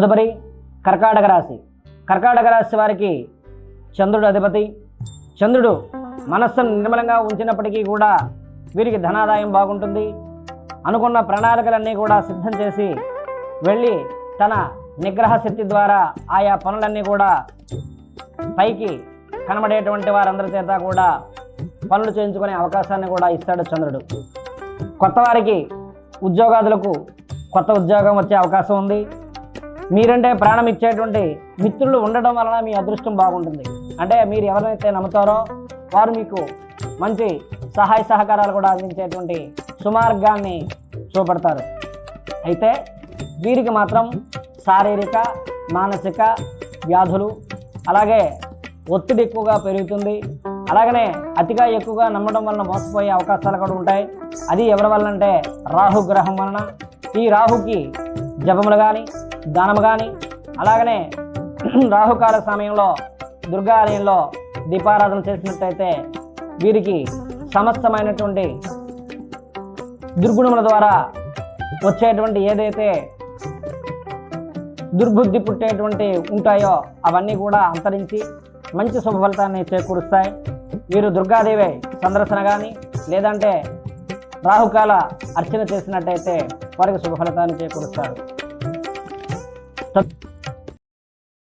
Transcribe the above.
తదుపరి కర్కాటక రాశి. కర్కాటక రాశి వారికి చంద్రుడు అధిపతి. చంద్రుడు మనస్సును నిర్మలంగా ఉంచినప్పటికీ కూడా వీరికి ధనాదాయం బాగుంటుంది. అనుకున్న ప్రణాళికలన్నీ కూడా సిద్ధం చేసి వెళ్ళి తన నిగ్రహ శక్తి ద్వారా ఆయా పనులన్నీ కూడా పైకి కనబడేటువంటి వారందరి చేత కూడా పనులు చేయించుకునే అవకాశాన్ని కూడా ఇస్తాడు చంద్రుడు. కొత్త వారికి ఉద్యోగాదులకు కొత్త ఉద్యోగం వచ్చే అవకాశం ఉంది. మీరంటే ప్రాణం ఇచ్చేటువంటి మిత్రులు ఉండడం వలన మీ అదృష్టం బాగుంటుంది. అంటే మీరు ఎవరైతే నమ్ముతారో వారు మీకు మంచి సహాయ సహకారాలు కూడా అందించేటువంటి సుమార్గాన్ని చూపడతారు. అయితే వీరికి మాత్రం శారీరక మానసిక వ్యాధులు, అలాగే ఒత్తిడి ఎక్కువగా పెరుగుతుంది. అలాగనే అతిగా ఎక్కువగా నమ్మడం వలన మోసపోయే అవకాశాలు కూడా ఉంటాయి. అది ఎవరి వలన అంటే రాహుగ్రహం వలన. ఈ రాహుకి జపములు కానీ దానము కానీ, అలాగనే రాహుకాల సమయంలో దుర్గా ఆలయంలో దీపారాధన చేసినట్టయితే వీరికి సమస్తమైనటువంటి దుర్గుణముల ద్వారా వచ్చేటువంటి ఏదైతే దుర్బుద్ధి పుట్టేటువంటి ఉంటాయో అవన్నీ కూడా అంతరించి మంచి శుభ ఫలితాన్ని చేకూరుస్తాయి. వీరు దుర్గాదేవి సందర్శన కానీ లేదంటే రాహుకాల అర్చన చేసినట్టయితే వారికి శుభ ఫలితాన్ని చేకూరుస్తారు.